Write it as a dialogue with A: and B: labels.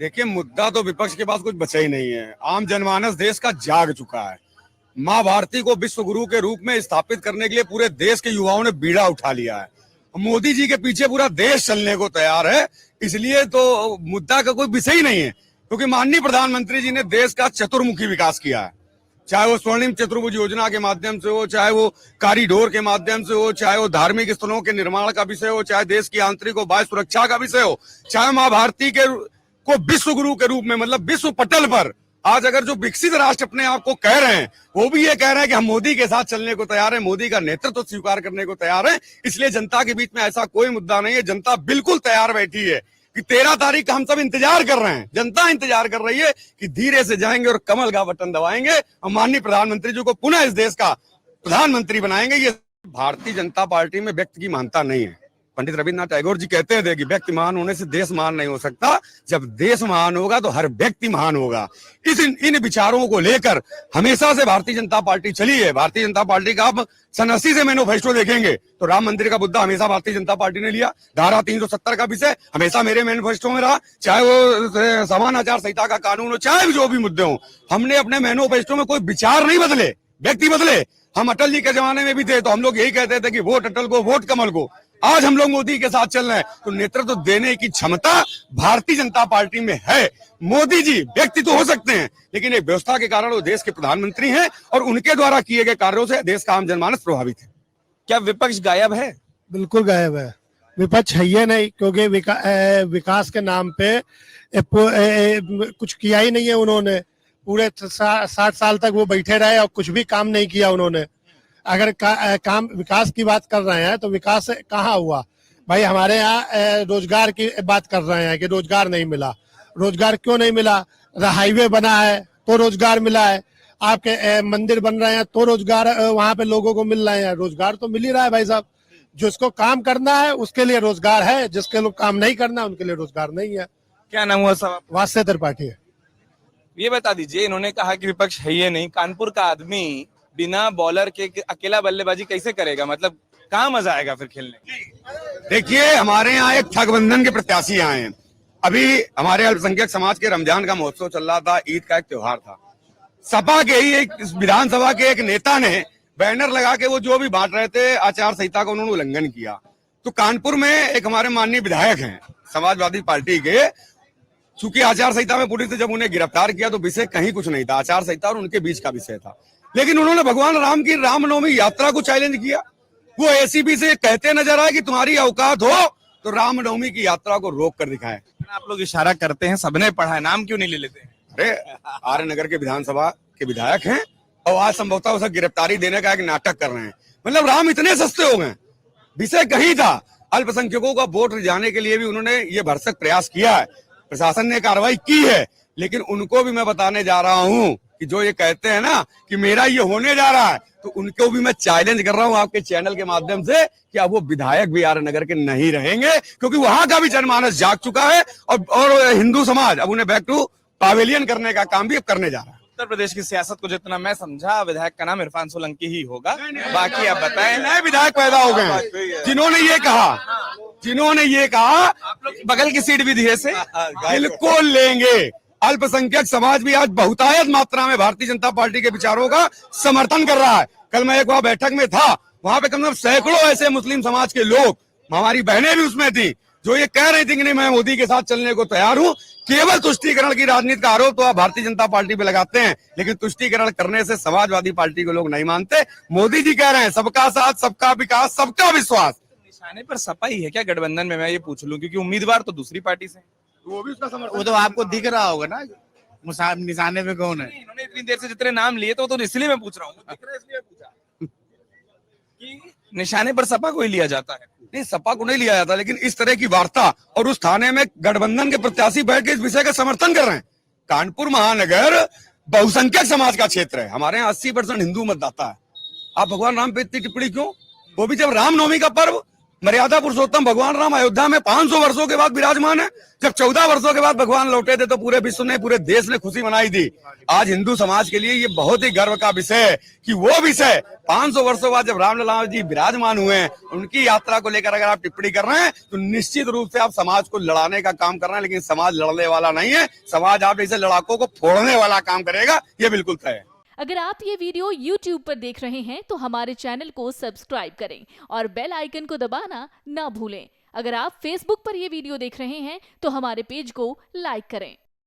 A: देखिए, मुद्दा तो विपक्ष के पास कुछ बचा ही नहीं है। आम जनमानस देश का जाग चुका है। माँ भारती को विश्व गुरु के रूप में स्थापित करने के लिए पूरे देश के युवाओं ने बीड़ा उठा लिया है। मोदी जी के पीछे पूरा देश चलने को तैयार है। इसलिए तो मुद्दा का कोई विषय ही नहीं है, क्योंकि माननीय प्रधानमंत्री जी ने देश का चतुर्मुखी विकास किया है। चाहे वो स्वर्णिम चतुर्भुज योजना के माध्यम से हो, चाहे वो कॉरिडोर के माध्यम से हो, चाहे वो धार्मिक स्थलों के निर्माण का विषय हो, चाहे देश की आंतरिक और बाह्य सुरक्षा का विषय हो, चाहे माँ भारती के को विश्व गुरु के रूप में, मतलब विश्व पटल पर आज अगर जो विकसित राष्ट्र अपने आप को कह रहे हैं, वो भी ये कह रहे हैं कि हम मोदी के साथ चलने को तैयार है, मोदी का नेतृत्व स्वीकार करने को तैयार है। इसलिए जनता के बीच में ऐसा कोई मुद्दा नहीं है। जनता बिल्कुल तैयार बैठी है कि 13 तारीख का हम सब इंतजार कर रहे हैं। जनता इंतजार कर रही है कि धीरे से जाएंगे और कमल का बटन दबाएंगे और माननीय प्रधानमंत्री जी को पुनः इस देश का प्रधानमंत्री बनाएंगे। ये भारतीय जनता पार्टी में व्यक्ति की महानता नहीं है। पंडित रविन्द्रनाथ टैगोर जी कहते थे कि व्यक्ति महान होने से देश महान नहीं हो सकता। जब देश महान होगा तो हर व्यक्ति महान होगा। इन विचारों को लेकर हमेशा से भारतीय जनता पार्टी चली है। भारतीय जनता पार्टी का आप सन 80 से मैनिफेस्टो देखेंगे तो राम मंदिर का मुद्दा हमेशा भारतीय जनता पार्टी ने लिया। धारा 370 का विषय हमेशा मेरे मैनिफेस्टो में रहा। चाहे वो समान आचार संहिता का कानून हो, चाहे जो भी मुद्दे हो, हमने अपने मैनिफेस्टो में कोई विचार नहीं बदले, व्यक्ति बदले। हम अटल जी के जमाने में भी थे तो हम लोग यही कहते थे कि वोट अटल को, वोट कमल को। आज हम लोग मोदी के साथ चल रहे हैं तो नेतृत्व देने की क्षमता भारतीय जनता पार्टी में है। मोदी जी व्यक्ति तो हो सकते हैं, लेकिन एक व्यवस्था के कारण वो देश के प्रधानमंत्री हैं और उनके द्वारा किए गए कार्यों से देश का आम जनमानस प्रभावित है।
B: क्या विपक्ष गायब है?
C: बिल्कुल गायब है। विपक्ष है ही नहीं, क्योंकि विकास के नाम पे कुछ किया ही नहीं है उन्होंने। पूरे 60 साल तक वो बैठे रहे और कुछ भी काम नहीं किया उन्होंने। अगर काम विकास की बात कर रहे हैं तो विकास कहाँ हुआ भाई? हमारे यहाँ रोजगार की बात कर रहे हैं कि रोजगार नहीं मिला। रोजगार क्यों नहीं मिला? हाईवे बना है तो रोजगार मिला है, आपके मंदिर बन रहे हैं तो रोजगार वहां पे लोगों को मिल रहे हैं। रोजगार तो मिल ही रहा है भाई साहब। जिसको काम करना है उसके लिए रोजगार है, जिसके लोग काम नहीं करना उनके लिए रोजगार नहीं है।
B: क्या नाम हुआ साहब?
C: वास्य त्रिपाठी है।
B: ये बता दीजिए, इन्होंने कहा कि विपक्ष है ये नहीं। कानपुर का आदमी बिना बॉलर के अकेला बल्लेबाजी कैसे करेगा? मतलब कहाँ मजा आएगा फिर खेलने?
A: देखिए, हमारे यहाँ एक ठगबंधन के प्रत्याशी आए हैं। अभी हमारे अल्पसंख्यक समाज के रमजान का महोत्सव चल रहा था, ईद का एक त्योहार था। सपा के ही एक विधानसभा के एक नेता ने बैनर लगा के वो जो भी बांट रहे थे, आचार संहिता का उन्होंने उल्लंघन किया। तो कानपुर में एक हमारे माननीय विधायक हैं समाजवादी पार्टी के, चूंकि आचार संहिता में पुलिस ने जब उन्हें गिरफ्तार किया तो विषय कहीं कुछ नहीं था, आचार संहिता और उनके बीच का विषय था। लेकिन उन्होंने भगवान राम की रामनवमी यात्रा को चैलेंज किया। वो एसीबी से कहते नजर आए कि तुम्हारी औकात हो तो रामनवमी की यात्रा को रोक कर दिखाएं।
B: आप लोग इशारा करते हैं, सबने पढ़ा है, नाम क्यों नहीं ले लेते?
A: अरे, आर्य नगर के विधानसभा के विधायक हैं और आज संभवतः उसे गिरफ्तारी देने का एक नाटक कर रहे हैं। मतलब राम इतने सस्ते हो गए। विषय कहीं था, अल्पसंख्यकों का वोट रिझाने के लिए भी उन्होंने ये भरसक प्रयास किया है। प्रशासन ने कार्रवाई की है, लेकिन उनको भी मैं बताने जा रहा हूं कि जो ये कहते हैं ना कि मेरा ये होने जा रहा है, तो उनको भी मैं चैलेंज कर रहा हूं आपके चैनल के माध्यम से कि अब वो विधायक भी आर्य नगर के नहीं रहेंगे, क्योंकि वहां का भी जनमानस जाग चुका है और हिंदू समाज अब उन्हें बैक टू पावेलियन करने का काम भी अब करने जा रहा है।
B: उत्तर प्रदेश की सियासत को जितना मैं समझा, विधायक का नाम इरफान सोलंकी ही होगा। बाकी आप बताएं।
A: नए विधायक पैदा हो गए हैं जिन्होंने ये कहा
B: आप लोग बगल की सीट भी दिए से
A: बिल्कुल लेंगे। अल्पसंख्यक समाज भी आज बहुतायत मात्रा में भारतीय जनता पार्टी के विचारों का समर्थन कर रहा है। कल मैं एक वहां बैठक में था, वहां पे कम से कम सैकड़ों ऐसे मुस्लिम समाज के लोग, हमारी बहनें भी उसमें थी, जो ये कह रही थी कि नहीं मैं मोदी के साथ चलने को तैयार हूं। केवल तुष्टीकरण की राजनीति का आरोप तो आप भारतीय जनता पार्टी पे लगाते हैं, लेकिन तुष्टीकरण करने से समाजवादी पार्टी को लोग नहीं मानते। मोदी जी कह रहे हैं सबका साथ, सबका विकास, सबका विश्वास।
B: निशाने पर सपा ही है क्या गठबंधन में? मैं ये पूछ लूं क्योंकि उम्मीदवार तो दूसरी पार्टी से,
A: वो भी उसका समर्थन।
D: वो तो आपको दिख रहा होगा ना निशाने में कौन है।
B: इन्होंने इतनी देर से जितने नाम लिए तो इसलिए मैं पूछ रहा हूँ, इसलिए पूछा कि निशाने पर सपा को ही लिया जाता है।
A: नहीं, सपा को नहीं लिया जाता, लेकिन इस तरह की वार्ता और उस थाने में गठबंधन के प्रत्याशी बैठ के इस विषय का समर्थन कर रहे हैं। कानपुर महानगर बहुसंख्यक समाज का क्षेत्र है। हमारे यहाँ 80% हिंदू मतदाता है। आप भगवान राम पे इतनी टिप्पणी क्यों? वो भी जब रामनवमी का पर्व मर्यादा पुरुषोत्तम भगवान राम अयोध्या में 500 वर्षों के बाद विराजमान है। जब 14 वर्षों के बाद भगवान लौटे थे तो पूरे विश्व ने, पूरे देश ने खुशी मनाई थी। आज हिंदू समाज के लिए ये बहुत ही गर्व का विषय है कि वो विषय 500 वर्षों बाद जब रामलला जी विराजमान हुए हैं, उनकी यात्रा को लेकर अगर आप टिप्पणी कर रहे हैं तो निश्चित रूप से आप समाज को लड़ाने का काम कर रहे हैं। लेकिन समाज लड़ने वाला नहीं है, समाज आप जैसे लड़ाकों को फोड़ने वाला काम करेगा, ये बिल्कुल तय है।
E: अगर आप ये वीडियो YouTube पर देख रहे हैं तो हमारे चैनल को सब्सक्राइब करें और बेल आइकन को दबाना ना भूलें। अगर आप Facebook पर ये वीडियो देख रहे हैं तो हमारे पेज को लाइक करें।